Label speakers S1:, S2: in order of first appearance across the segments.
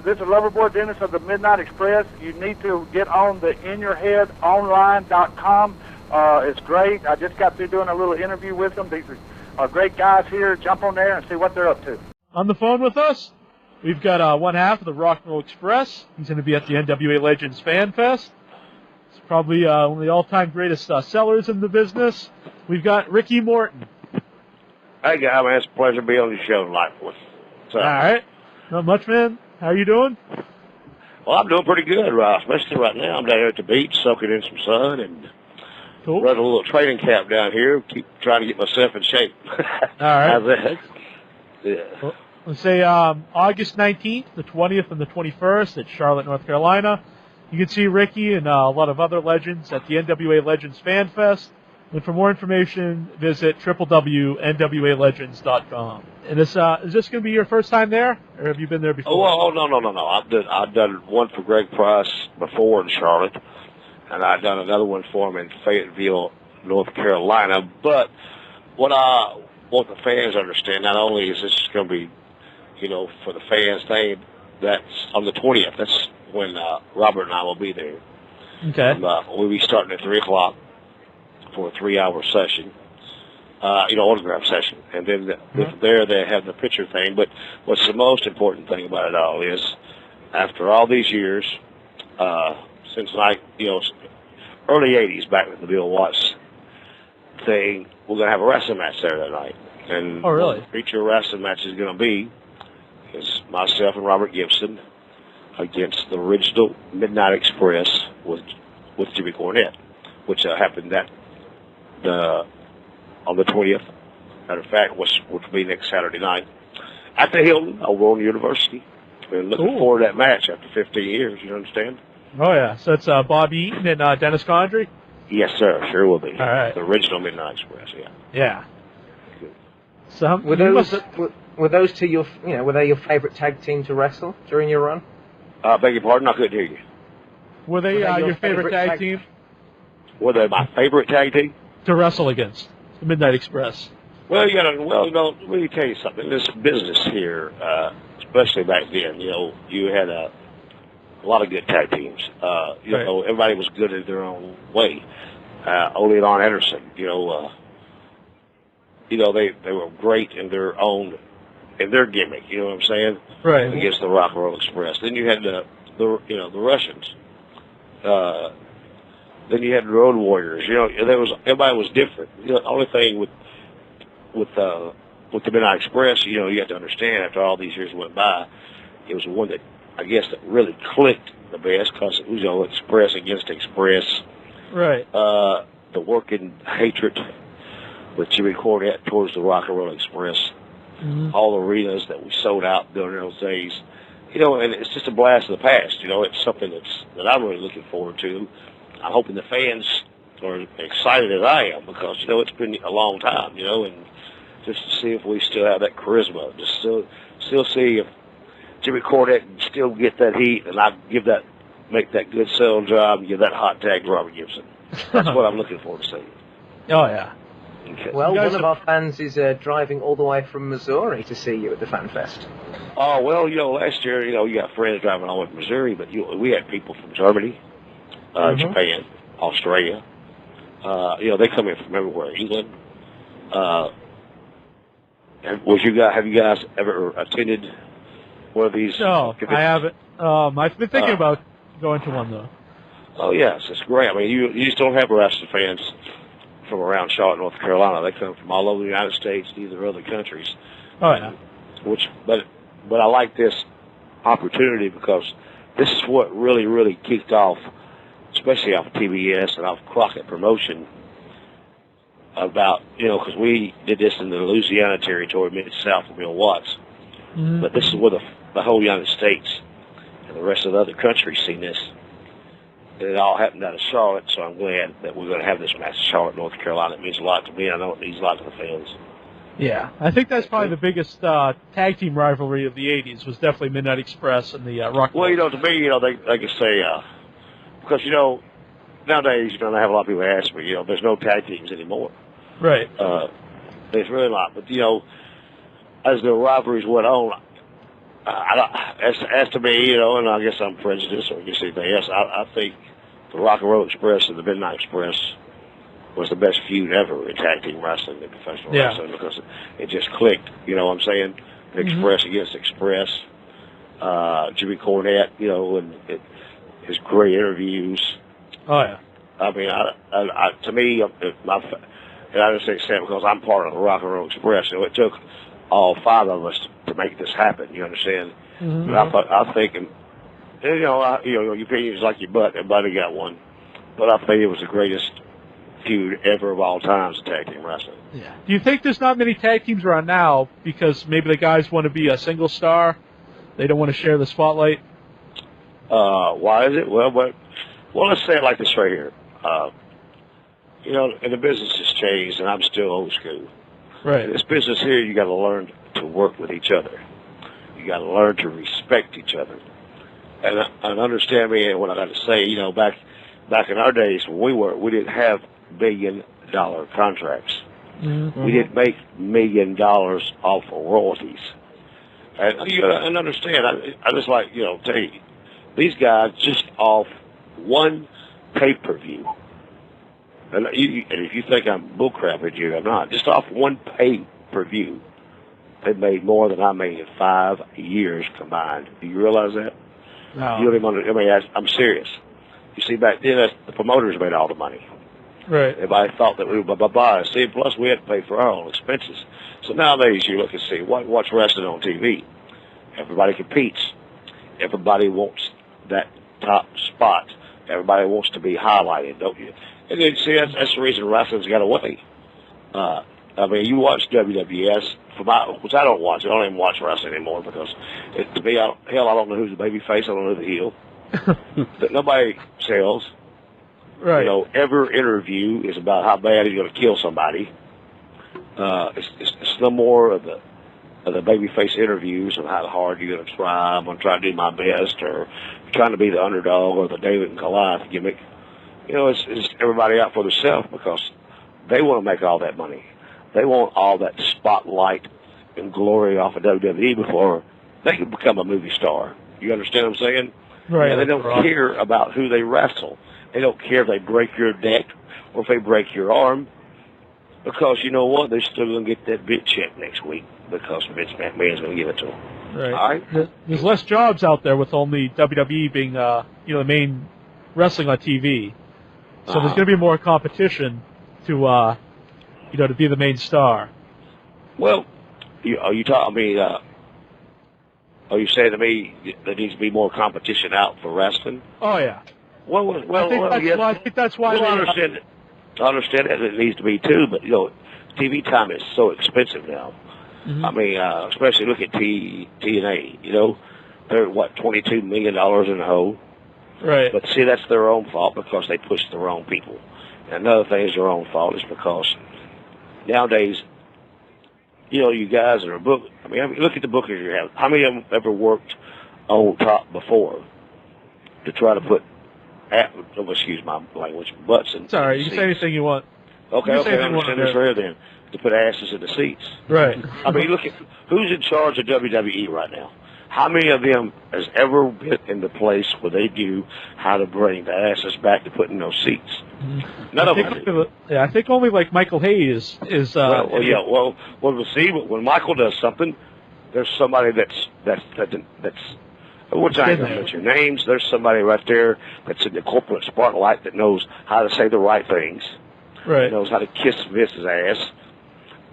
S1: this is Loverboy Dennis of the Midnight Express. You need to get on the inyourheadonline.com. It's great. I just got through doing a little interview with them. These are great guys here. Jump on there and see what they're up to.
S2: On the phone with us, we've got one half of the Rock and Roll Express. He's going to be at the NWA Legends Fan Fest. It's probably one of the all-time greatest sellers in the business. We've got Ricky Morton.
S3: Hey, guy, man, it's a pleasure to be on your show tonight.
S2: All right. Not much, man. How are you doing?
S3: Well, I'm doing pretty good, especially right now. I'm down here at the beach soaking in some sun and running a little training camp down here. Keep trying to get myself in shape.
S2: All right.
S3: How's that? Yeah.
S2: Well, let's say August 19th, the 20th, and the 21st at Charlotte, North Carolina. You can see Ricky and a lot of other legends at the NWA Legends Fan Fest. And for more information, visit www.nwalegends.com. And is this going to be your first time there, or have you been there before?
S3: Oh, no. I've done one for Greg Price before in Charlotte, and I've done another one for him in Fayetteville, North Carolina. But what I want the fans to understand, not only is this going to be, for the fans thing, that's on the 20th. That's when Robert and I will be there.
S2: Okay.
S3: We'll be starting at 3 o'clock for a 3-hour session, autograph session. And then from there they have the picture thing. But what's the most important thing about it all is, after all these years, since early 80s, back with the Bill Watts thing, we're going to have a wrestling match there that night. And
S2: oh, really?
S3: The feature wrestling match is going to be is myself and Robert Gibson against the original Midnight Express with Jimmy Cornette, which happened on the 20th. Matter of fact, which will be next Saturday night at the Hilton over on University. We're looking forward to that match after 15 years. You understand?
S2: Oh yeah. So it's Bobby Eaton and Dennis Condrey.
S3: Yes, sir. Sure will be.
S2: All right.
S3: The original Midnight Express. Yeah.
S2: Yeah. So
S4: were those two were they your favorite tag team to wrestle during your run?
S3: Beg your pardon, I couldn't hear you.
S2: Were they your favorite tag team?
S3: Were they my favorite tag team
S2: to wrestle against? The Midnight Express.
S3: Well, let me tell you something. This business here, especially back then, you had a lot of good tag teams. Everybody was good in their own way. Ole and Arn Anderson, they were great in their gimmick. You know what I'm saying?
S2: Right.
S3: Against the Rock and Roll Express. Then you had the Russians. Then you had the Road Warriors. Everybody was different. The only thing with the Midnight Express, you have to understand, after all these years went by, it was the one that I guess that really clicked the best, because it was Express against Express.
S2: Right.
S3: The working hatred with Jimmy Cornette towards the Rock and Roll Express. Mm-hmm. All the arenas that we sold out during those days. And it's just a blast of the past. It's something that I'm really looking forward to. I'm hoping the fans are excited as I am, because, it's been a long time, and just to see if we still have that charisma, just still see if Jimmy Cornette can still get that heat, and make that good sell job and give that hot tag to Robert Gibson. That's what I'm looking forward to seeing.
S2: Oh, yeah.
S3: Okay.
S4: Well, one of our fans is driving all the way from Missouri to see you at the Fan Fest.
S3: Oh, well, last year, you got friends driving all the way from Missouri, but we had people from Germany, Japan, Australia. They come in from everywhere. England. Have you guys ever attended one of these?
S2: No, I haven't. I've been thinking about going to one, though.
S3: Oh, yes, it's great. I mean, you just don't have wrestling fans from around Charlotte, North Carolina. They come from all over the United States, these are other countries.
S2: Oh, yeah.
S3: But I like this opportunity, because this is what really, really kicked off, especially off of TBS and off Crockett Promotion, about, because we did this in the Louisiana territory, Mid-South of Bill Watts. Mm-hmm. But this is where the whole United States and the rest of the other countries seen this. And it all happened out of Charlotte, so I'm glad that we're going to have this match in Charlotte, North Carolina. It means a lot to me. I know it means a lot to the fans.
S2: Yeah, I think that's probably the biggest tag team rivalry of the 80s, was definitely Midnight Express and the Rock.
S3: Well, to me, they can say, because, nowadays, I have a lot of people ask me, there's no tag teams anymore.
S2: Right.
S3: There's really not. But, as the rivalries went on, As to me, and I guess I'm prejudiced or just anything else, I think the Rock and Roll Express and the Midnight Express was the best feud ever in tag team wrestling and professional wrestling because it just clicked. You know what I'm saying? Express against Express. Jimmy Cornette, and his great interviews.
S2: Oh yeah.
S3: I mean, to me, and I just say Sam because I'm part of the Rock and Roll Express. It took all 5 of us to make this happen. You understand?
S2: Mm-hmm.
S3: I think, your opinion is like your butt. Everybody got one, but I think it was the greatest feud ever of all times in tag team wrestling.
S2: Yeah. Do you think there's not many tag teams around now because maybe the guys want to be a single star? They don't want to share the spotlight?
S3: Why is it? Well, let's say it like this right here. And the business has changed, and I'm still old school.
S2: Right.
S3: In this business here, you got to learn to work with each other. You got to learn to respect each other, and understand me and what I got to say. Back in our days when we didn't have $1 billion contracts.
S2: Mm-hmm.
S3: We didn't make $1 million off of royalties. And understand, I just like, tell you, these guys just off one pay-per-view. And if you think I'm bullcrapping you, I'm not. Just off one pay-per-view, they made more than I made in 5 years combined. Do you realize that?
S2: No.
S3: You don't even I'm serious. You see, back then, the promoters made all the money.
S2: Right.
S3: Everybody thought that we were blah. See, plus we had to pay for our own expenses. So nowadays, you look and see, what's wrestling on TV? Everybody competes. Everybody wants that top spot. Everybody wants to be highlighted, don't you? And then, see, that's the reason wrestling's got away. You watch WWS, which I don't watch. I don't even watch wrestling anymore because, to me, I don't know who's the baby face. I don't know who's the heel. But nobody sells.
S2: Right.
S3: Every interview is about how bad he's going to kill somebody. It's no more of the babyface interviews of how hard you're going to try. I'm going to try to do my best, or trying to be the underdog, or the David and Goliath gimmick. It's everybody out for themselves because they want to make all that money. They want all that spotlight and glory off of WWE before they can become a movie star. You understand what I'm saying?
S2: Right.
S3: And they don't care about who they wrestle. They don't care if they break your neck or if they break your arm, because you know what? They're still going to get that big check next week because Vince McMahon's going to give it to them.
S2: Right.
S3: All right?
S2: There's less jobs out there with only WWE being, the main wrestling on TV. So there's going to be more competition to, to be the main star.
S3: Well, are you saying to me there needs to be more competition out for wrestling?
S2: Oh yeah.
S3: I
S2: think that's why.
S3: I understand it. I understand that it needs to be too, but TV time is so expensive now. Mm-hmm. Especially look at TNA. They're $22 million in the hole.
S2: Right.
S3: But see, that's their own fault because they pushed the wrong people. And another thing is their own fault is because nowadays, you guys that are booked. Look at the bookers you have. How many of them ever worked on top before to try to put, excuse my language, butts in?
S2: Sorry, you can say anything you want.
S3: Okay, I understand this right then. To put asses in the seats.
S2: Right.
S3: Look at who's in charge of WWE right now. How many of them has ever been in the place where they do how to bring the asses back to put in those seats? None of them.
S2: I think only like Michael Hayes is.
S3: Well, see, when Michael does something, there's somebody that's which I ain't gonna mention names. There's somebody right there that's in the corporate spotlight that knows how to say the right things.
S2: Right.
S3: Knows how to kiss Vince's ass.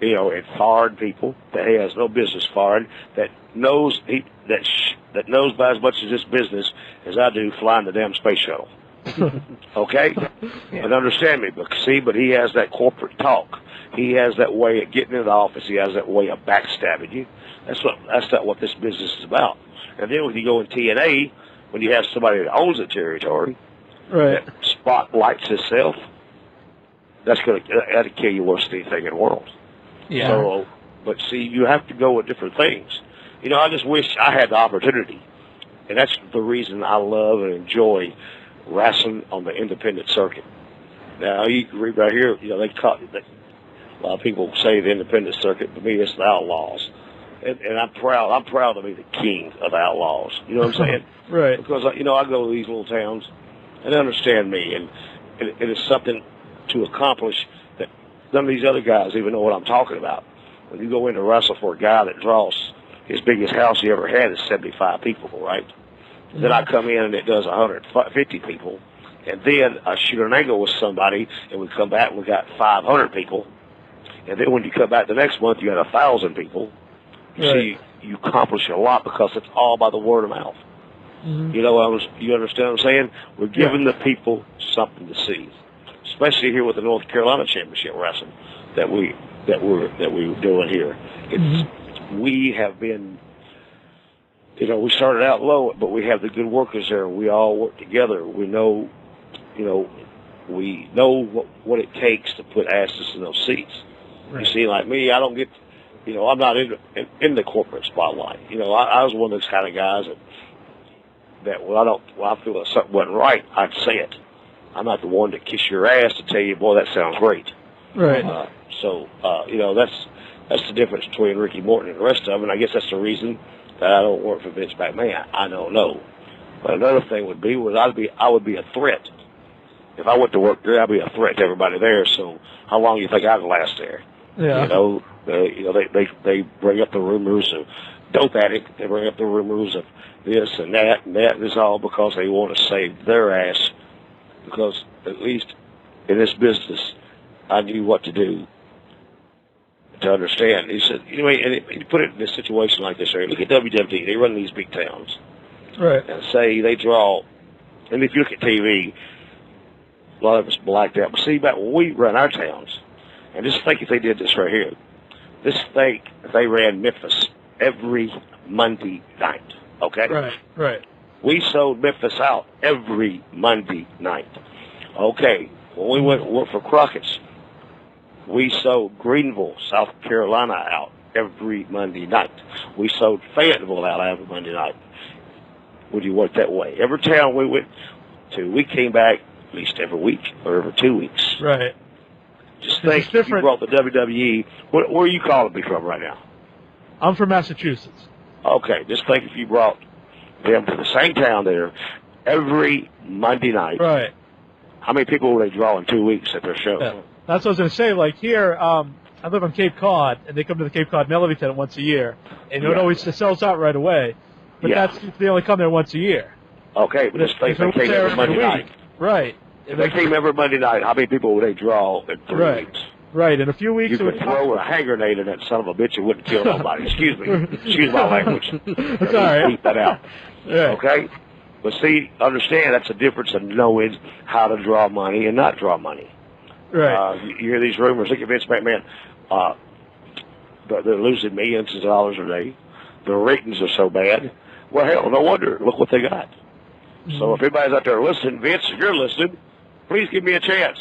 S3: And fired people that he has no business firing. That knows that knows about as much of this business as I do flying the damn space shuttle. Okay? Yeah. But understand me, but he has that corporate talk. He has that way of getting in the office. He has that way of backstabbing you. That's not what this business is about. And then when you go in TNA, when you have somebody that owns the territory,
S2: right,
S3: that spotlights itself, that'll kill you worse than anything in the world.
S2: Yeah.
S3: So, but see, you have to go with different things. I just wish I had the opportunity. And that's the reason I love and enjoy wrestling on the independent circuit. Now, you can read right here, a lot of people say the independent circuit. To me, it's the Outlaws. And I'm proud. I'm proud to be the king of outlaws. You know what I'm saying?
S2: Right.
S3: Because, I go to these little towns, and they understand me, and it is something to accomplish that none of these other guys even know what I'm talking about. When you go in to wrestle for a guy that draws, his biggest house he ever had is 75 people, right? Mm-hmm. Then I come in and it does 150 people, and then I shoot an angle with somebody, and we come back and we got 500 people, and then when you come back the next month, you got 1,000 people. You see, you accomplish a lot because it's all by the word of mouth. Mm-hmm. You understand what I'm saying? We're giving the people something to see, especially here with the North Carolina Championship Wrestling that we're doing here. We have been, we started out low, but we have the good workers there. We all work together. We know, what it takes to put asses in those seats. Right. You see, like me, I don't get, I'm not in the corporate spotlight. I was one of those kind of guys that when I feel that something wasn't right, I'd say it. I'm not the one to kiss your ass to tell you, boy, that sounds great.
S2: Right.
S3: So that's the difference between Ricky Morton and the rest of them, and I guess that's the reason that I don't work for Vince McMahon. I don't know. But another thing would be I would be a threat. If I went to work there, I'd be a threat to everybody there. So how long do you think I'd last there?
S2: Yeah.
S3: They bring up the rumors of dope addict. They bring up the rumors of this and that, and it's all because they want to save their ass. Because at least in this business, I knew what to do to understand. He said, and he put it in a situation like this. Right? Look at WWE. They run these big towns.
S2: Right.
S3: And say they draw, and if you look at TV, a lot of it's blacked out. But see, back when we run our towns, and just think if they did this right here. Just think if they ran Memphis every Monday night, okay?
S2: Right.
S3: We sold Memphis out every Monday night. Okay, when we went for Crockett's, we sold Greenville, South Carolina out every Monday night. We sold Fayetteville out every Monday night. Would you work that way? Every town we went to, we came back at least every week or every 2 weeks.
S2: Right.
S3: Just think if you brought the WWE, where are you calling me from right now?
S2: I'm from Massachusetts.
S3: Okay, just think if you brought them to the same town there every Monday night.
S2: Right.
S3: How many people will they draw in 2 weeks at their show?
S2: Yeah. That's what I was going to say. Like here, I live on Cape Cod, and they come to the Cape Cod Melody Tent once a year. And it always sells out right away. But that's if they only come there once a year.
S3: Okay, but just think they came every Monday night.
S2: Right.
S3: If they came every Monday night, how many people would they draw in 3 weeks?
S2: Right. In a few weeks,
S3: you could throw a hand grenade in that son of a bitch. It wouldn't kill nobody. Excuse me. Excuse my language.
S2: That's all right.
S3: Keep that out.
S2: Yeah.
S3: Okay? But see, understand that's the difference in knowing how to draw money and not draw money.
S2: Right.
S3: You hear these rumors. Look at Vince McMahon. They're losing millions of dollars a day. Their ratings are so bad. Well, hell, no wonder. Look what they got. Mm-hmm. So if anybody's out there listening, Vince, if you're listening, please give me a chance.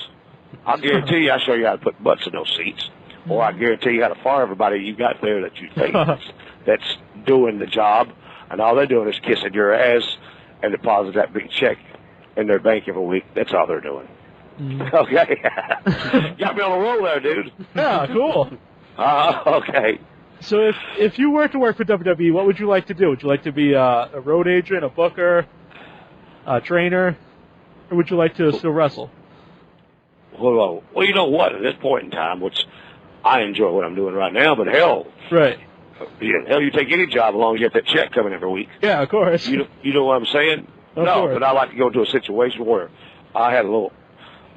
S3: I'll guarantee you I'll show you how to put butts in those seats. Or I guarantee you how to fire everybody you got there that you think that's doing the job. And all they're doing is kissing your ass and deposit that big check in their bank every week. That's all they're doing. Mm-hmm. Okay. Got me on a roll there, dude.
S2: Yeah, cool.
S3: Okay.
S2: So if you were to work for WWE, what would you like to do? Would you like to be a road agent, a booker, a trainer, or would you like to still wrestle?
S3: Well, you know what? At this point in time, which I enjoy what I'm doing right now, but hell,
S2: right?
S3: Hell, you take any job as long as you get that check coming every week.
S2: Yeah, of course.
S3: You know what I'm saying?
S2: Of
S3: no,
S2: course.
S3: But I like to go to a situation where I had a little,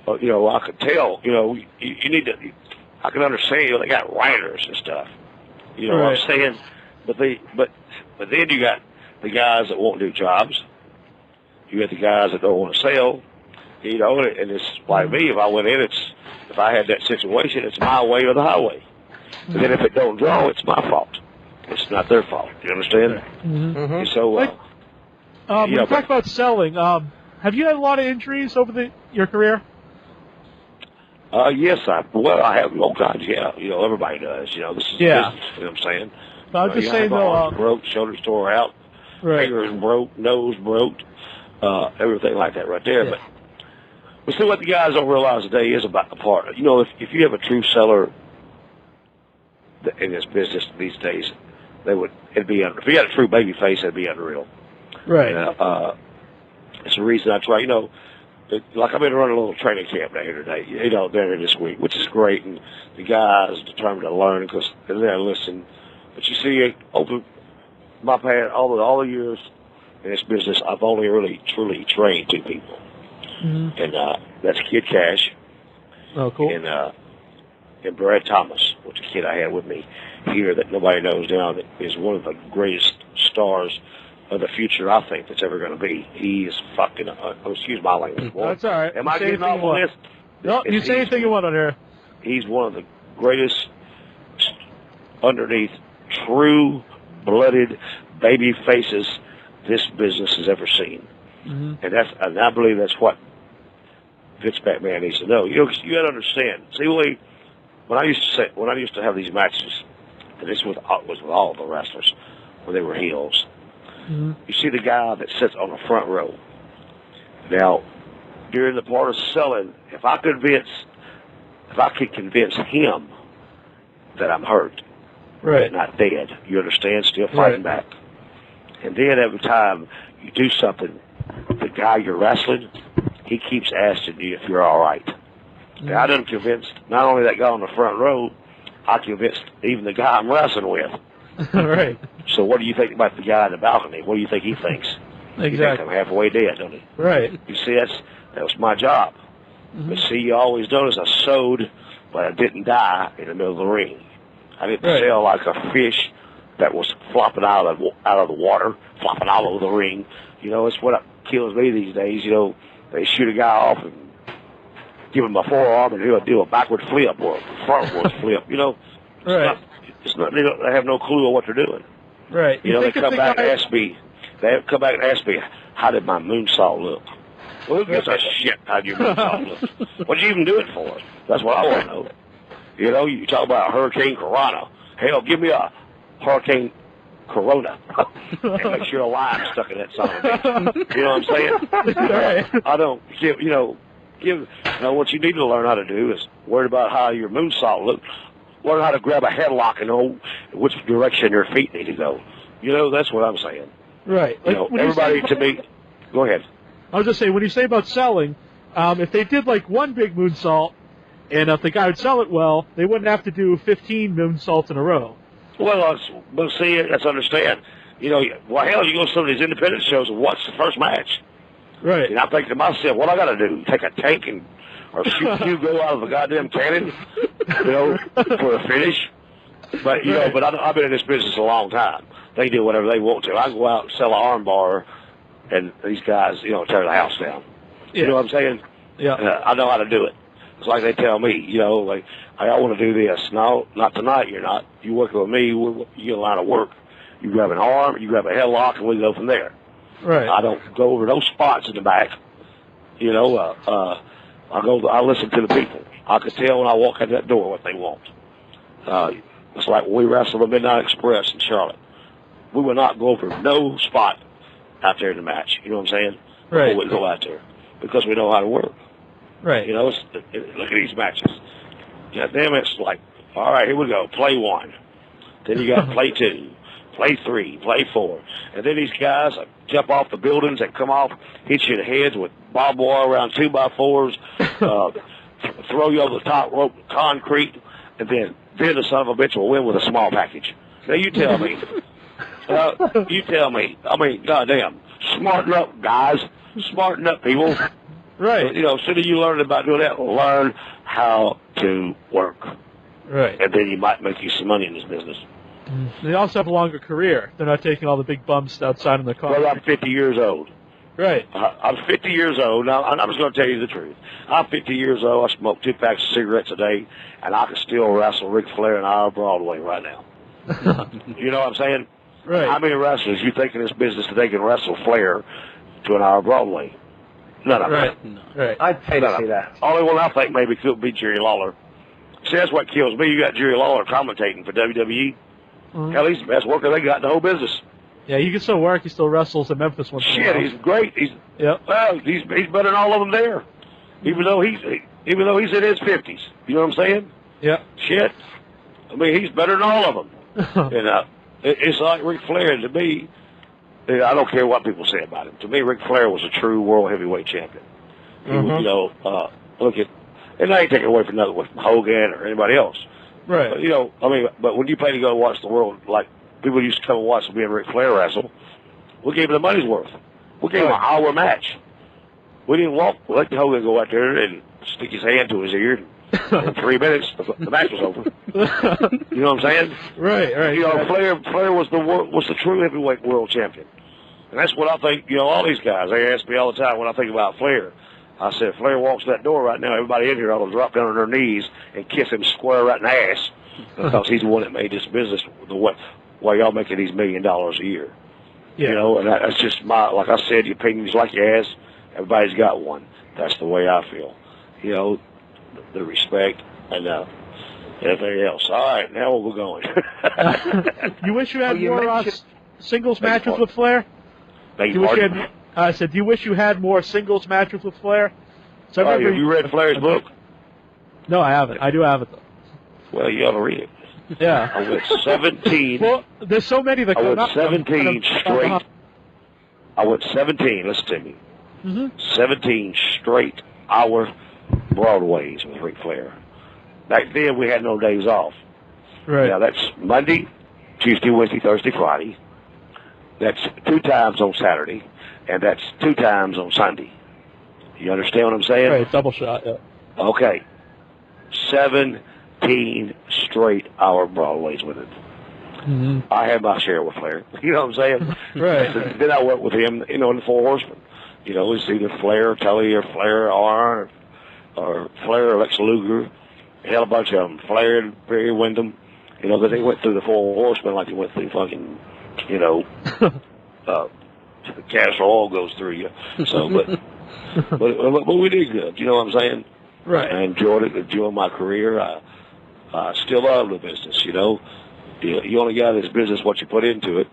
S3: I could tell. You need to. I can understand. They got writers and stuff. You know what I'm saying? But then you got the guys that won't do jobs. You got the guys that don't want to sell. And it's like me. If I went in, if I had that situation, it's my way or the highway. And then if it don't draw, it's my fault. It's not their fault. You understand?
S2: Mm-hmm.
S3: So,
S2: when you talk about selling, have you had a lot of injuries over your career?
S3: Yes, I have all kinds. Yeah, everybody does. This is business. You know what I'm saying?
S2: I'm just saying though,
S3: arms broke, shoulders tore out, fingers broke, nose broke, everything like that right there.
S2: Yeah.
S3: But see, what the guys don't realize today is about the partner. If you have a true seller in this business these days, it'd be if you had a true baby face, it'd be unreal.
S2: Right.
S3: It's the reason I try. Like I've been running a little training camp down here today. There this week, which is great, and the guys are determined to learn because they're there to listen. But you see, over my past all the years in this business, I've only really truly trained 2 people, and that's Kid Cash.
S2: Oh, cool.
S3: And Brad Thomas, which is a kid I had with me here that nobody knows now, that is one of the greatest stars of the future, I think, that's ever going to be. He is fucking, excuse my language. Boy.
S2: That's all right.
S3: Am I getting off on this?
S2: No, you say anything you want on here.
S3: He's one of the greatest underneath true-blooded baby faces this business has ever seen. And I believe that's what Vince McMahon needs to know. You got to understand. See, when I used to have these matches, and this was with all the wrestlers when they were heels. You see the guy that sits on the front row. Now, during the part of selling, if I could convince him that I'm hurt,
S2: right,
S3: not dead, you understand, still fighting back. And then every time you do something, the guy you're wrestling, he keeps asking you if you're all right. Now, I done convinced not only that guy on the front row, I convinced even the guy I'm wrestling with.
S2: Right.
S3: So what do you think about the guy in the balcony? What do you think he thinks?
S2: Exactly.
S3: He thinks I'm halfway dead, don't he?
S2: Right.
S3: You see, that was my job. But see, you always notice I sewed, but I didn't die in the middle of the ring. I didn't sell like a fish that was flopping out of the water, flopping all over the ring. It's what kills me these days. They shoot a guy off and give him a forearm, and he'll do a backward flip or a frontward flip.
S2: Right.
S3: They have no clue of what they're doing.
S2: Right.
S3: They come back and ask me. They come back and ask me, how did my moonsault look? Well, who gives a shit how your moonsault look? What'd you even do it for? That's what I want to know. You talk about Hurricane Corona. Hell, give me a Hurricane Corona and make sure a lime stuck in that son of a bitch. You know what I'm saying?
S2: Right.
S3: I don't give. What you need to learn how to do is worry about how your moonsault looks. Learn how to grab a headlock and know which direction your feet need to go. That's what I'm saying.
S2: Right.
S3: Everybody to me. Go ahead.
S2: I was just saying, when you say about selling, if they did like one big moonsault, and if the guy would sell it well, they wouldn't have to do 15 moonsaults in a row.
S3: Well, see, let's understand. Hell, you go to some of these independent shows and what's the first match?
S2: Right.
S3: And I think to myself, what I got to do? Take a tank or shoot go out of a goddamn cannon, for a finish? But, but I've been in this business a long time. They do whatever they want to. I go out and sell an arm bar, and these guys, tear the house down.
S2: Yeah.
S3: You know what I'm saying?
S2: Yeah.
S3: I know how to do it. It's like they tell me, like, hey, I want to do this. No, not tonight, you're not. You working with me, you get a line of work. You grab an arm, you grab a headlock, and we go from there.
S2: Right.
S3: I don't go over those spots in the back. I listen to the people. I can tell when I walk out that door what they want. It's like when we wrestled the Midnight Express in Charlotte. We would not go over no spot out there in the match. You know what I'm saying?
S2: Right.
S3: We wouldn't go out there because we know how to work.
S2: Right.
S3: Look at these matches. God damn it, it's like, all right, here we go. Play 1. Then you got play 2, play 3, play 4. And then these guys jump off the buildings and come off, hit you in the heads with barbed wire around 2x4s, throw you over the top rope concrete, and then the son of a bitch will win with a small package. Now you tell me. You tell me. I mean, goddamn. Smarten up, guys. Smarten up, people.
S2: Right.
S3: As soon as you learn about doing that, learn how to work.
S2: Right.
S3: And then you might make you some money in this business.
S2: They also have a longer career. They're not taking all the big bumps outside in the car.
S3: Well, I'm 50 years old.
S2: Right.
S3: I'm 50 years old. Now, I'm just going to tell you the truth. I'm 50 years old. I smoke 2 packs of cigarettes a day, and I can still wrestle Ric Flair and IR Broadway right now. You know what I'm saying?
S2: Right.
S3: How many wrestlers you think in this business that they can wrestle Flair to an IR Broadway? None of them.
S2: Right. No. Right.
S4: I'd pay to see that.
S3: Only one I think maybe could be Jerry Lawler. See, that's what kills me. You got Jerry Lawler commentating for WWE. Hell, he's the best worker they got in the whole business.
S2: Yeah, he can still work. He still wrestles in Memphis once in a while.
S3: Shit, he's great. He's better than all of them there. Even though he's in his 50s. You know what I'm saying?
S2: Yeah.
S3: Shit. I mean, he's better than all of them. And It's like Ric Flair to me. I don't care what people say about him. To me, Ric Flair was a true world heavyweight champion. He was, look at, and I ain't taking away from nothing with Hogan or anybody else.
S2: Right.
S3: But, but when you pay to go watch the world, like people used to come and watch me and Ric Flair wrestle, we gave him the money's worth. We gave him an hour match. We didn't let Hogan go out there and stick his hand to his ear. In 3 minutes, the match was over. You know what I'm saying?
S2: Right.
S3: Flair was the true heavyweight world champion. And that's what I think, all these guys, they ask me all the time when I think about Flair. I said, Flair walks that door right now, everybody in here ought to drop down on their knees and kiss him square right in the ass. Because he's the one that made this business the way y'all making these $1 million a year.
S2: Yeah.
S3: And that's just like I said, your opinion's like your ass. Everybody's got one. That's the way I feel. The respect and everything else. All right, now where we're going.
S2: You wish you had more singles matches with Flair?
S3: Beg your pardon?
S2: I said, do you wish you had more singles matches with Flair? So
S3: have you read Flair's book?
S2: No, I haven't. I do have it, though.
S3: Well, you ought to read it.
S2: Yeah.
S3: I went 17.
S2: Well, there's so many that come up.
S3: 17 straight. I went 17, listen to me. 17 straight hour Broadways with Ric Flair. Back then, we had no days off.
S2: Right.
S3: Now, that's Monday, Tuesday, Wednesday, Thursday, Friday. That's 2 times on Saturday, and that's 2 times on Sunday. You understand what I'm saying?
S2: Right, double shot, yeah.
S3: Okay. 17 straight hour Broadways with it. I had my share with Flair. You know what I'm saying?
S2: Right.
S3: Then I worked with him, in the Four Horsemen. It's either Flair, Tully, or Flair, or Flair, or Lex Luger. Hell, a bunch of them. Flair, Barry Windham. Because they went through the Four Horsemen like they went through fucking, castor oil goes through you. So, but we did good. You know what I'm saying?
S2: Right.
S3: I enjoyed it. Enjoyed my career. I still love the business. You only got this business what you put into it,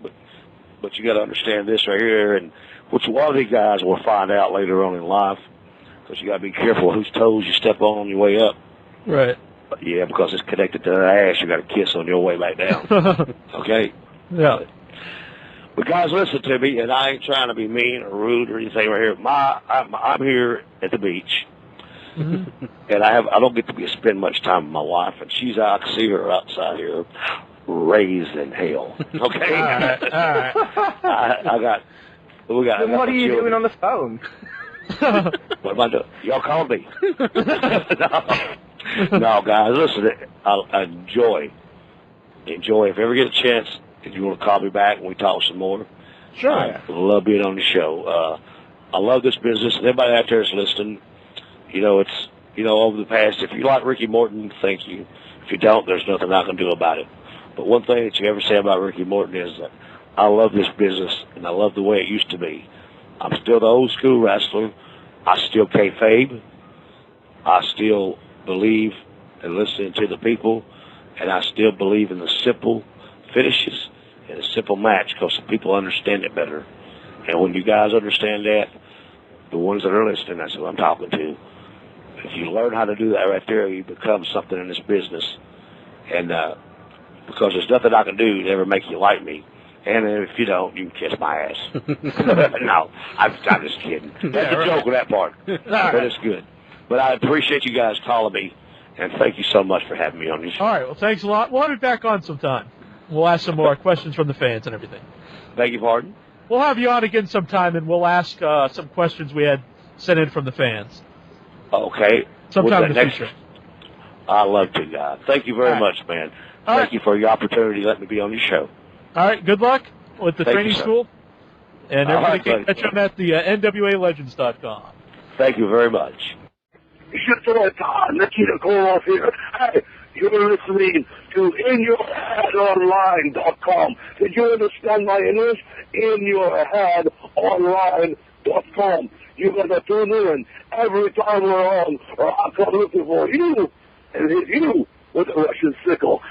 S3: but you got to understand this right here, and which a lot of these guys will find out later on in life, because you got to be careful whose toes you step on your way up.
S2: Right.
S3: Yeah, because it's connected to their ass. You got to kiss on your way back down. Okay.
S2: Yeah.
S3: But guys, listen to me, and I ain't trying to be mean or rude or anything right here. I'm here at the beach, and I don't get to spend much time with my wife, and I can see her outside here, raised in hell. Okay.
S2: All right.
S3: We got.
S4: Then what are you doing on the phone?
S3: What am I doing? Y'all call me. No, guys, listen. I enjoy. If you ever get a chance, if you want to call me back and we talk some more.
S2: Sure.
S3: I love being on the show. I love this business. Everybody out there is listening. It's over the past. If you like Ricky Morton, thank you. If you don't, there's nothing I can do about it. But one thing that you ever say about Ricky Morton is that I love this business, and I love the way it used to be. I'm still the old school wrestler. I still kayfabe. I still believe in listening to the people, and I still believe in the simple finishes and a simple match because the people understand it better. And when you guys understand that, the ones that are listening, that's who I'm talking to. If you learn how to do that right there, you become something in this business. And because there's nothing I can do to ever make you like me. And if you don't, you can kiss my ass. No, I'm just kidding. That's a joke with that part. But it's good. But I appreciate you guys calling me, and thank you so much for having me on your show.
S2: All right, well, thanks a lot. We'll have you back on sometime. We'll ask some more questions from the fans and everything.
S3: Beg your pardon?
S2: We'll have you on again sometime, and we'll ask some questions we had sent in from the fans.
S3: Okay.
S2: Sometime in the future.
S3: I love to, guys. Thank you very much, man. Thank you for your opportunity to let me be on your show.
S2: All right, good luck with the training school. And everybody can catch them at the NWALegends.com.
S3: Thank you very much.
S5: Nikita Koloff here. Hey, you're listening to InYourHeadOnline.com. Did you understand my English? InYourHeadOnline.com. You gotta tune in every time we're on, or I'll come looking for you and hit you with a Russian sickle.